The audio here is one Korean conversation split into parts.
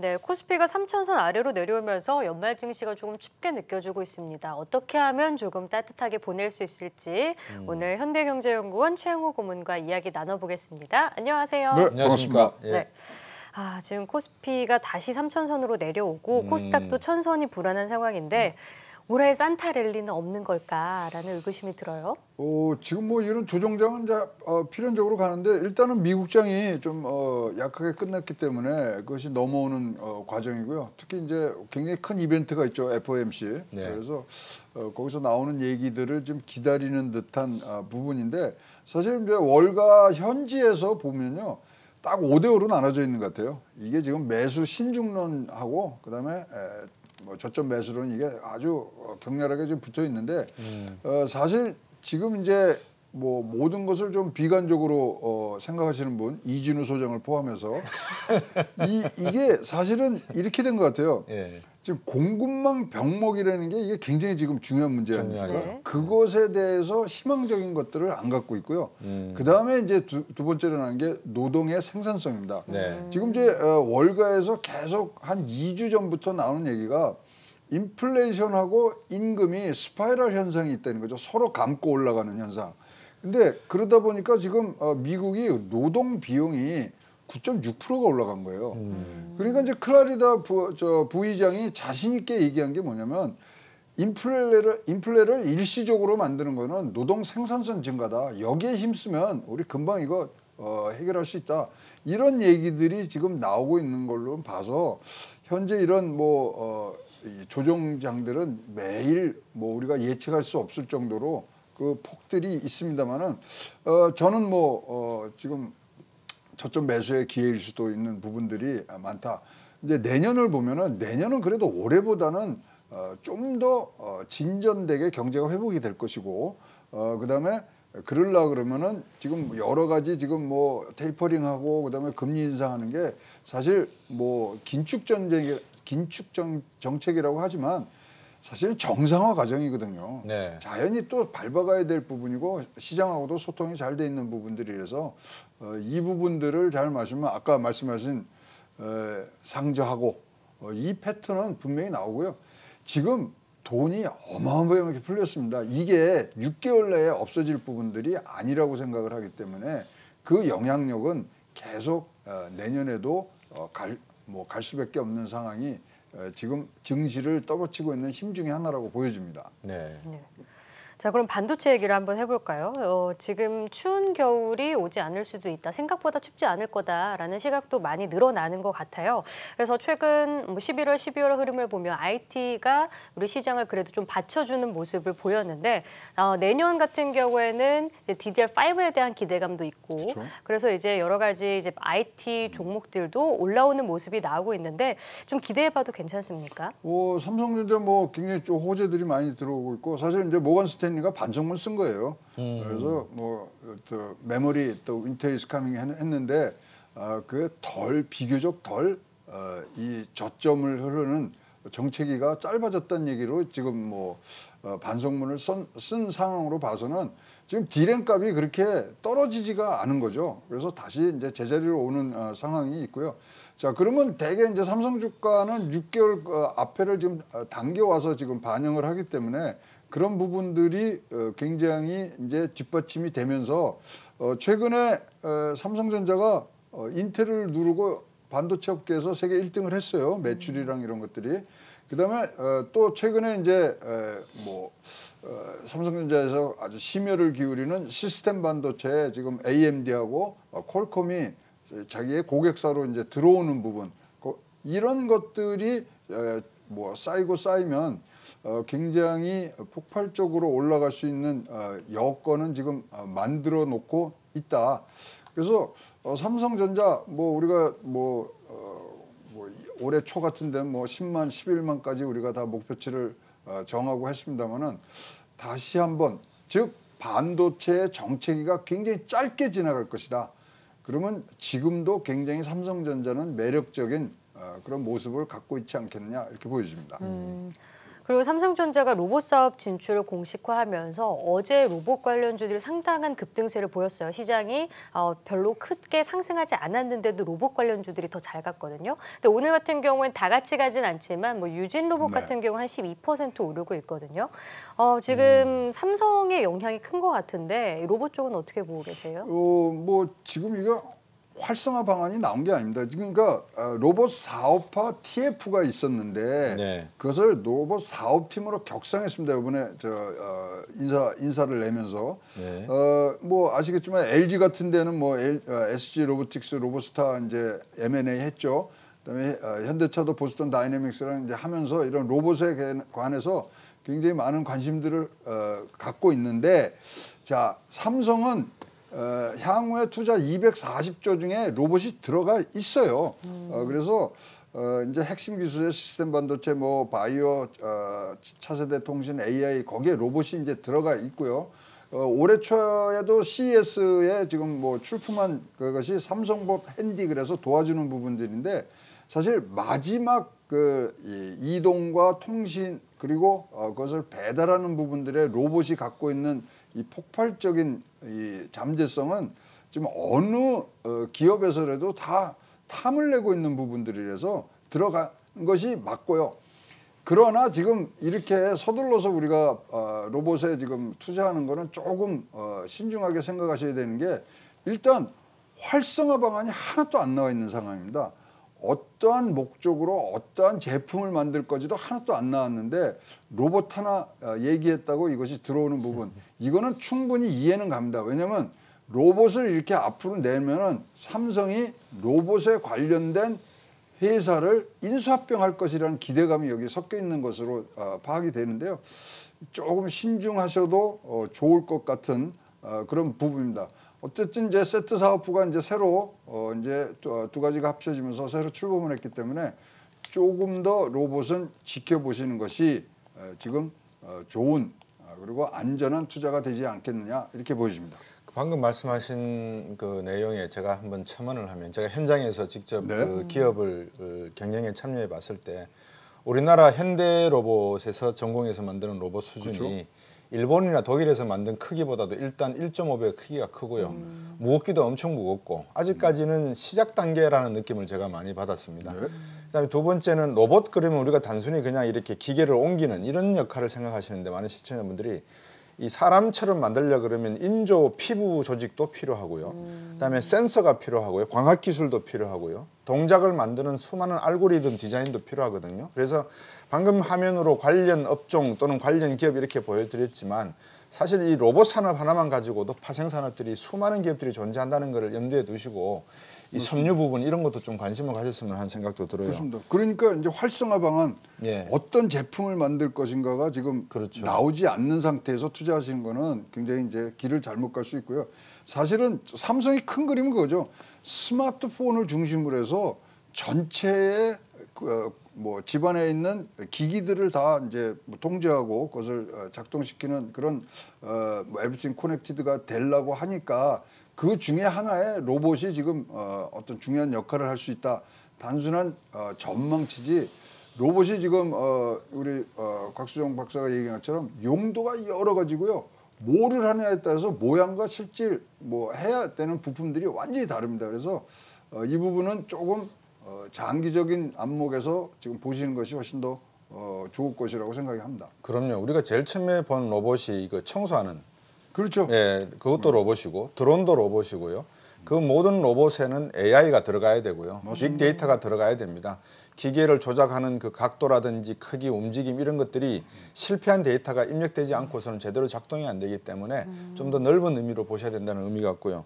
네, 코스피가 3천선 아래로 내려오면서 연말 증시가 조금 춥게 느껴지고 있습니다. 어떻게 하면 조금 따뜻하게 보낼 수 있을지 오늘 현대경제연구원 최영호 고문과 이야기 나눠보겠습니다. 안녕하세요. 네, 안녕하십니까. 반갑습니다. 예. 네. 지금 코스피가 다시 3천선으로 내려오고 코스닥도 1,000선이 불안한 상황인데 올해 산타 랠리는 없는 걸까라는 의구심이 들어요. 지금 뭐 이런 조정장은 이제 필연적으로 가는데 일단은 미국장이 좀 약하게 끝났기 때문에 그것이 넘어오는 과정이고요. 특히 이제 굉장히 큰 이벤트가 있죠, FOMC. 네. 그래서 거기서 나오는 얘기들을 좀 기다리는 듯한 부분인데 사실 이제 월가 현지에서 보면요. 딱 5대5로 나눠져 있는 것 같아요. 이게 지금 매수 신중론하고 그다음에 뭐 저점 매수론 이게 아주 격렬하게 지금 붙어 있는데 사실 지금 이제 뭐 모든 것을 좀 비관적으로 생각하시는 분 이진우 소장을 포함해서 이게 사실은 이렇게 된 것 같아요. 예. 지금 공급망 병목이라는 게 이게 굉장히 지금 중요한 문제 아닙니까? 네. 그것에 대해서 희망적인 것들을 안 갖고 있고요. 그 다음에 이제 두 번째로 나는 게 노동의 생산성입니다. 네. 지금 이제 월가에서 계속 한 2주 전부터 나오는 얘기가 인플레이션하고 임금이 스파이럴 현상이 있다는 거죠. 서로 감고 올라가는 현상. 근데 그러다 보니까 지금 미국이 노동 비용이 9.6%가 올라간 거예요. 그러니까 이제 클라리다 부의장이 자신 있게 얘기한 게 뭐냐면 인플레를 일시적으로 만드는 거는 노동 생산성 증가다. 여기에 힘쓰면 우리 금방 이거 해결할 수 있다. 이런 얘기들이 지금 나오고 있는 걸로 봐서 현재 이런 이 조정장들은 매일 뭐 우리가 예측할 수 없을 정도로 그 폭들이 있습니다만은 저는 지금 저점 매수의 기회일 수도 있는 부분들이 많다. 이제 내년을 보면은 내년은 그래도 올해보다는 좀 더 진전되게 경제가 회복이 될 것이고 그다음에 그러려 그러면은 지금 여러 가지 지금 뭐 테이퍼링하고 그다음에 금리 인상하는 게 사실 뭐 긴축 정책이라고 하지만 사실은 정상화 과정이거든요. 네. 자연히 또 밟아가야 될 부분이고 시장하고도 소통이 잘 돼 있는 부분들이라서 이 부분들을 잘 마시면 아까 말씀하신 상저하고 이 패턴은 분명히 나오고요. 지금 돈이 어마어마하게 풀렸습니다. 이게 6개월 내에 없어질 부분들이 아니라고 생각을 하기 때문에 그 영향력은 계속 내년에도 갈 수밖에 없는 상황이 지금 증시를 떠받치고 있는 힘 중에 하나라고 보여집니다. 네. 네. 자, 그럼 반도체 얘기를 한번 해볼까요? 지금 추운 겨울이 오지 않을 수도 있다. 생각보다 춥지 않을 거다라는 시각도 많이 늘어나는 것 같아요. 그래서 최근 11월, 12월 흐름을 보면 IT가 우리 시장을 그래도 좀 받쳐주는 모습을 보였는데 내년 같은 경우에는 이제 DDR5에 대한 기대감도 있고 그렇죠. 그래서 이제 여러 가지 이제 IT 종목들도 올라오는 모습이 나오고 있는데 좀 기대해봐도 괜찮습니까? 삼성전자 굉장히 좀 호재들이 많이 들어오고 있고 사실 이제 모건 스탠리가 반성문 쓴 거예요. 그래서 또 메모리 또 인텔 이즈 카밍 했는데 그 비교적 덜 이 저점을 흐르는 정체기가 짧아졌다는 얘기로 지금 반성문을 쓴 상황으로 봐서는 지금 디램 값이 그렇게 떨어지지가 않은 거죠. 그래서 다시 이제 제자리로 오는 상황이 있고요. 자, 그러면 대개 이제 삼성 주가는 6개월 앞에를 지금 당겨와서 지금 반영을 하기 때문에 그런 부분들이 굉장히 이제 뒷받침이 되면서 최근에 삼성전자가 인텔을 누르고 반도체 업계에서 세계 1등을 했어요. 매출이랑 이런 것들이. 그다음에 또 최근에 이제 삼성전자에서 아주 심혈을 기울이는 시스템 반도체에 지금 AMD하고 퀄컴이 자기의 고객사로 이제 들어오는 부분 이런 것들이 쌓이면 굉장히 폭발적으로 올라갈 수 있는 여건은 지금 만들어 놓고 있다. 그래서 삼성전자 우리가 올해 초 같은 데는 10만, 11만까지 우리가 다 목표치를 정하고 했습니다만은 다시 한번 즉 반도체의 정체기가 굉장히 짧게 지나갈 것이다. 그러면 지금도 굉장히 삼성전자는 매력적인 그런 모습을 갖고 있지 않겠냐 이렇게 보여집니다. 그리고 삼성전자가 로봇 사업 진출을 공식화하면서 어제 로봇 관련주들이 상당한 급등세를 보였어요. 시장이 별로 크게 상승하지 않았는데도 로봇 관련주들이 더 잘 갔거든요. 근데 오늘 같은 경우엔 다 같이 가진 않지만 뭐 유진 로봇 네. 같은 경우 한 12% 오르고 있거든요. 지금 삼성의 영향이 큰 것 같은데 로봇 쪽은 어떻게 보고 계세요? 뭐 지금 이거 활성화 방안이 나온 게 아닙니다. 지금 그러니까 로봇 사업화 TF가 있었는데 네. 그것을 로봇 사업팀으로 격상했습니다. 이번에 인사를 내면서 네. 뭐 아시겠지만 LG 같은 데는 뭐 SG 로보틱스, 로보스타 이제 M&A 했죠. 그다음에 현대차도 보스턴 다이내믹스랑 이제 하면서 이런 로봇에 관해서 굉장히 많은 관심들을 갖고 있는데, 자, 삼성은 향후에 투자 240조 중에 로봇이 들어가 있어요. 그래서 이제 핵심 기술의 시스템 반도체, 뭐 바이오, 차세대 통신, AI 거기에 로봇이 이제 들어가 있고요. 올해 초에도 CES에 지금 뭐 출품한 그것이 삼성봇 핸디, 그래서 도와주는 부분들인데, 사실 마지막 이동과 통신 그리고 그것을 배달하는 부분들의 로봇이 갖고 있는 이 폭발적인 이 잠재성은 지금 어느 기업에서라도 다 탐을 내고 있는 부분들이라서 들어간 것이 맞고요. 그러나 지금 이렇게 서둘러서 우리가 로봇에 지금 투자하는 거는 조금 신중하게 생각하셔야 되는 게, 일단 활성화 방안이 하나도 안 나와 있는 상황입니다. 어떠한 목적으로 어떠한 제품을 만들 거지도 하나도 안 나왔는데 로봇 하나 얘기했다고 이것이 들어오는 부분, 이거는 충분히 이해는 갑니다. 왜냐하면 로봇을 이렇게 앞으로 내면은 삼성이 로봇에 관련된 회사를 인수합병할 것이라는 기대감이 여기 섞여 있는 것으로 파악이 되는데요. 조금 신중하셔도 좋을 것 같은 그런 부분입니다. 어쨌든 이제 세트 사업부가 이제 새로 이제 두 가지가 합쳐지면서 새로 출범을 했기 때문에 조금 더 로봇은 지켜보시는 것이 지금 좋은 그리고 안전한 투자가 되지 않겠느냐, 이렇게 보여집니다. 방금 말씀하신 그 내용에 제가 한번 첨언을 하면, 제가 현장에서 직접 네. 그 기업을 경영에 참여해 봤을 때 우리나라 현대로봇에서 전공해서 만드는 로봇 수준이 그렇죠. 일본이나 독일에서 만든 크기보다도 일단 1.5배 크기가 크고요. 무겁기도 엄청 무겁고 아직까지는 시작 단계라는 느낌을 제가 많이 받았습니다. 네. 그다음에 두 번째는 로봇, 그러면 우리가 단순히 그냥 이렇게 기계를 옮기는 이런 역할을 생각하시는데, 많은 시청자분들이 이 사람처럼 만들려 그러면 인조 피부 조직도 필요하고요. 그다음에 센서가 필요하고요. 광학 기술도 필요하고요. 동작을 만드는 수많은 알고리즘 디자인도 필요하거든요. 그래서 방금 화면으로 관련 업종 또는 관련 기업 이렇게 보여드렸지만, 사실 이 로봇 산업 하나만 가지고도 파생 산업들이 수많은 기업들이 존재한다는 것을 염두에 두시고 이 섬유 부분 이런 것도 좀 관심을 가졌으면 하는 생각도 들어요. 그렇습니다. 그러니까 이제 활성화 방안, 예. 어떤 제품을 만들 것인가가 지금 그렇죠. 나오지 않는 상태에서 투자하시는 거는 굉장히 이제 길을 잘못 갈 수 있고요. 사실은 삼성이 큰 그림은 그거죠. 스마트폰을 중심으로 해서 전체의 뭐 집안에 있는 기기들을 다 이제 통제하고 그것을 작동시키는 그런 뭐 에브리띵 커넥티드가 되려고 하니까, 그 중에 하나의 로봇이 지금 어떤 중요한 역할을 할 수 있다. 단순한 전망치지, 로봇이 지금 우리 곽수정 박사가 얘기한 것처럼 용도가 여러 가지고요. 뭐를 하냐에 따라서 모양과 실질 뭐 해야 되는 부품들이 완전히 다릅니다. 그래서 이 부분은 조금 장기적인 안목에서 지금 보시는 것이 훨씬 더 좋을 것이라고 생각이 합니다. 그럼요. 우리가 제일 처음에 본 로봇이 이거 청소하는, 그렇죠. 예, 그것도 로봇이고 드론도 로봇이고요. 그 모든 로봇에는 AI가 들어가야 되고요. 빅데이터가 들어가야 됩니다. 기계를 조작하는 그 각도라든지 크기, 움직임 이런 것들이 실패한 데이터가 입력되지 않고서는 제대로 작동이 안 되기 때문에 좀 더 넓은 의미로 보셔야 된다는 의미 같고요.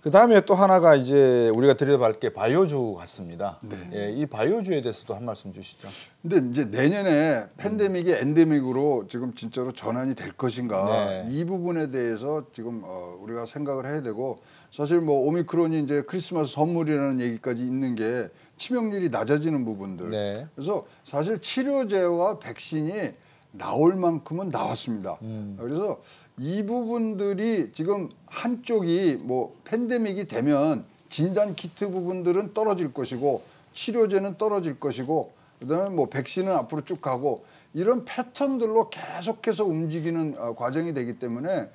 그 다음에 또 하나가 이제 우리가 들여다볼 게 바이오주 같습니다. 예, 이 바이오주에 대해서도 한 말씀 주시죠. 근데 이제 내년에 팬데믹이 엔데믹으로 지금 진짜로 전환이 될 것인가, 네. 이 부분에 대해서 지금 우리가 생각을 해야 되고, 사실 뭐 오미크론이 이제 크리스마스 선물이라는 얘기까지 있는 게 치명률이 낮아지는 부분들. 네. 그래서 사실 치료제와 백신이 나올 만큼은 나왔습니다. 그래서 이 부분들이 지금 한쪽이 뭐 팬데믹이 되면 진단 키트 부분들은 떨어질 것이고 치료제는 떨어질 것이고, 그다음에 뭐 백신은 앞으로 쭉 가고 이런 패턴들로 계속해서 움직이는 과정이 되기 때문에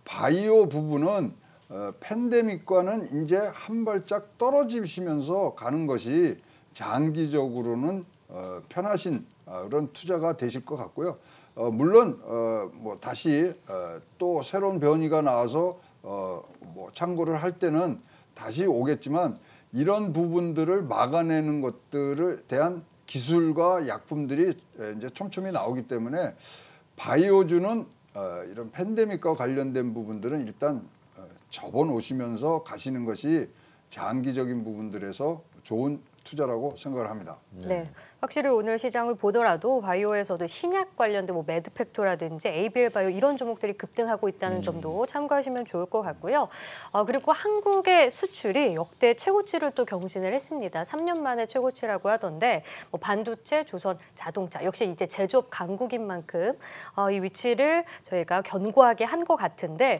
바이오 부분은 팬데믹과는 이제 한 발짝 떨어지시면서 가는 것이 장기적으로는 편하신 그런 투자가 되실 것 같고요. 물론 뭐 다시 또 새로운 변이가 나와서 뭐 참고를 할 때는 다시 오겠지만 이런 부분들을 막아내는 것들을 대한 기술과 약품들이 이제 촘촘히 나오기 때문에 바이오주는 이런 팬데믹과 관련된 부분들은 일단 접어놓으시면서 가시는 것이 장기적인 부분들에서 좋은 투자라고 생각을 합니다. 네. 확실히 오늘 시장을 보더라도 바이오에서도 신약 관련된 뭐 매드팩토라든지 ABL 바이오 이런 종목들이 급등하고 있다는 점도 참고하시면 좋을 것 같고요. 그리고 한국의 수출이 역대 최고치를 또 경신을 했습니다. 3년 만에 최고치라고 하던데 뭐 반도체, 조선, 자동차 역시 이제 제조업 강국인 만큼 이 위치를 저희가 견고하게 한 것 같은데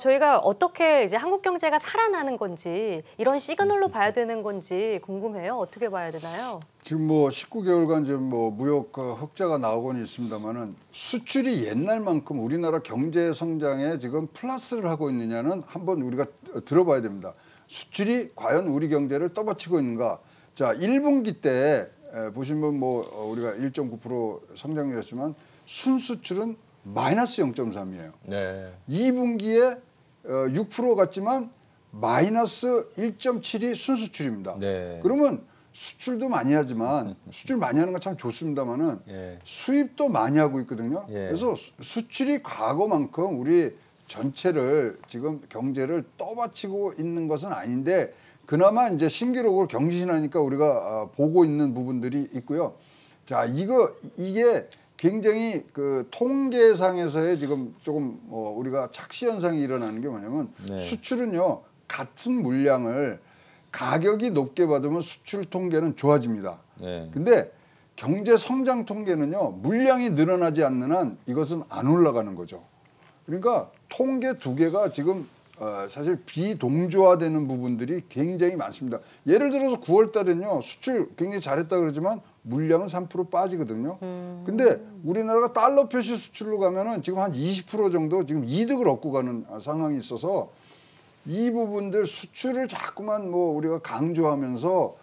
저희가 어떻게 이제 한국 경제가 살아나는 건지 이런 시그널로 봐야 되는 건지 궁금해요. 어떻게 봐야 되나요? 지금 뭐 19개월간 이제 뭐 무역 흑자가 나오고는 있습니다만은 수출이 옛날만큼 우리나라 경제 성장에 지금 플러스를 하고 있느냐는 한번 우리가 들어봐야 됩니다. 수출이 과연 우리 경제를 떠받치고 있는가? 자, 1분기 때 보시면 뭐 우리가 1.9% 성장률이었지만 순수출은 마이너스 0.3이에요. 네. 2분기에 6% 같지만 마이너스 1.7이 순수출입니다. 네. 그러면 수출도 많이 하지만 수출 많이 하는 건 참 좋습니다만은 예. 수입도 많이 하고 있거든요. 예. 그래서 수출이 과거만큼 우리 전체를 지금 경제를 떠받치고 있는 것은 아닌데 그나마 이제 신기록을 경신하니까 우리가 보고 있는 부분들이 있고요. 자, 이게 굉장히 그 통계상에서의 지금 조금 우리가 착시 현상이 일어나는 게 뭐냐면 네. 수출은요 같은 물량을 가격이 높게 받으면 수출 통계는 좋아집니다. 네. 근데 경제 성장 통계는요 물량이 늘어나지 않는 한 이것은 안 올라가는 거죠. 그러니까 통계 두 개가 지금 사실 비동조화되는 부분들이 굉장히 많습니다. 예를 들어서 9월 달엔요 수출 굉장히 잘했다 그러지만 물량은 3% 빠지거든요. 근데 우리나라가 달러 표시 수출로 가면은 지금 한 20% 정도 지금 이득을 얻고 가는 상황이 있어서 이 부분들 수출을 자꾸만 뭐 우리가 강조하면서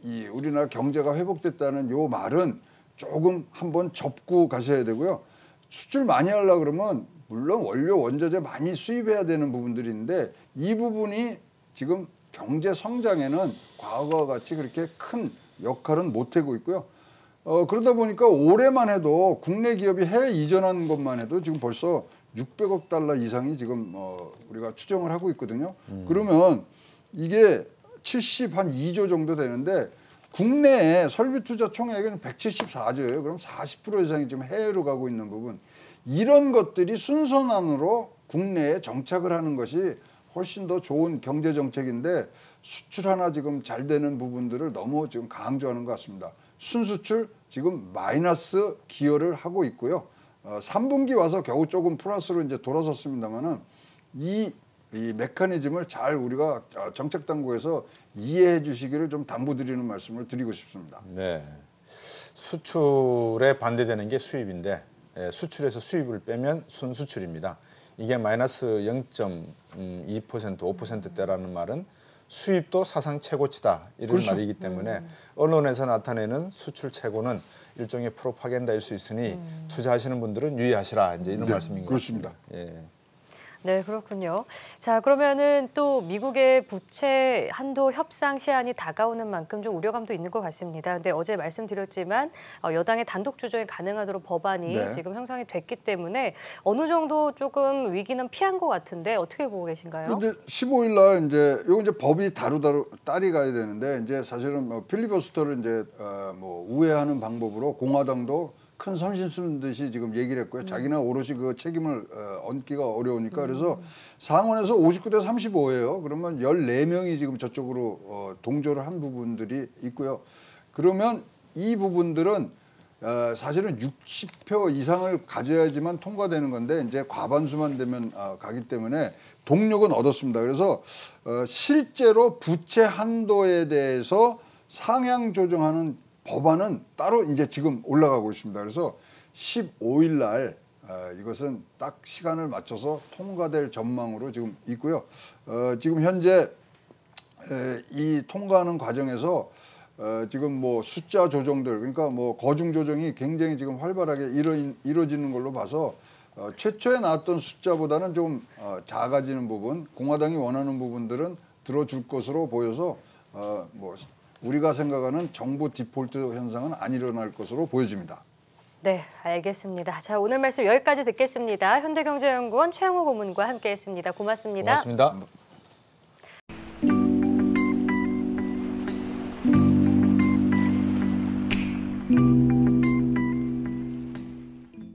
이 우리나라 경제가 회복됐다는 요 말은 조금 한번 접고 가셔야 되고요. 수출 많이 하려고 그러면 물론 원료 원자재 많이 수입해야 되는 부분들이 있는데 이 부분이 지금 경제 성장에는 과거와 같이 그렇게 큰 역할은 못하고 있고요. 그러다 보니까 올해만 해도 국내 기업이 해외 이전한 것만 해도 지금 벌써 600억 달러 이상이 지금 우리가 추정을 하고 있거든요. 그러면 이게 72조 정도 되는데 국내에 설비 투자 총액은 174조예요. 그럼 40% 이상이 지금 해외로 가고 있는 부분. 이런 것들이 순서난으로 국내에 정착을 하는 것이 훨씬 더 좋은 경제 정책인데 수출 하나 지금 잘 되는 부분들을 너무 지금 강조하는 것 같습니다. 순수출 지금 마이너스 기여를 하고 있고요. 3분기 와서 겨우 조금 플러스로 이제 돌아섰습니다만은 이 메커니즘을 잘 우리가 정책 당국에서 이해해 주시기를 좀 당부드리는 말씀을 드리고 싶습니다. 네. 수출에 반대되는 게 수입인데 수출에서 수입을 빼면 순수출입니다. 이게 마이너스 0.2%, 5%대라는 말은 수입도 사상 최고치다 이런 그렇죠. 말이기 때문에 언론에서 나타내는 수출 최고는 일종의 프로파간다일 수 있으니 투자하시는 분들은 유의하시라 이제 이런 말씀인 것 그렇습니다. 같습니다. 예. 네, 그렇군요. 자, 그러면은 또 미국의 부채 한도 협상 시한이 다가오는 만큼 좀 우려감도 있는 것 같습니다. 근데 어제 말씀드렸지만 여당의 단독 조정이 가능하도록 법안이 네. 지금 형성이 됐기 때문에 어느 정도 조금 위기는 피한 것 같은데 어떻게 보고 계신가요? 근데 15일 날 이제 법이 따리 가야 되는데 이제 사실은 뭐 필리버스터를 이제 뭐 우회하는 방법으로 공화당도 큰 선심 쓰는 듯이 지금 얘기를 했고요. 자기는 오롯이 그 책임을 얹기가 어려우니까 그래서 상원에서 59대 35예요. 그러면 14명이 지금 저쪽으로 동조를 한 부분들이 있고요. 그러면 이 부분들은 사실은 60표 이상을 가져야지만 통과되는 건데 이제 과반수만 되면 가기 때문에 동력은 얻었습니다. 그래서 실제로 부채 한도에 대해서 상향 조정하는 법안은 따로 이제 지금 올라가고 있습니다. 그래서 15일 날 이것은 딱 시간을 맞춰서 통과될 전망으로 지금 있고요. 지금 현재 이 통과하는 과정에서 지금 뭐 숫자 조정들, 그러니까 뭐 거중 조정이 굉장히 지금 활발하게 이루어지는 걸로 봐서 최초에 나왔던 숫자보다는 좀 작아지는 부분, 공화당이 원하는 부분들은 들어줄 것으로 보여서 뭐 우리가 생각하는 정부 디폴트 현상은 안 일어날 것으로 보여집니다. 네, 알겠습니다. 자, 오늘 말씀 여기까지 듣겠습니다. 현대경제연구원 최영호 고문과 함께했습니다. 고맙습니다. 고맙습니다.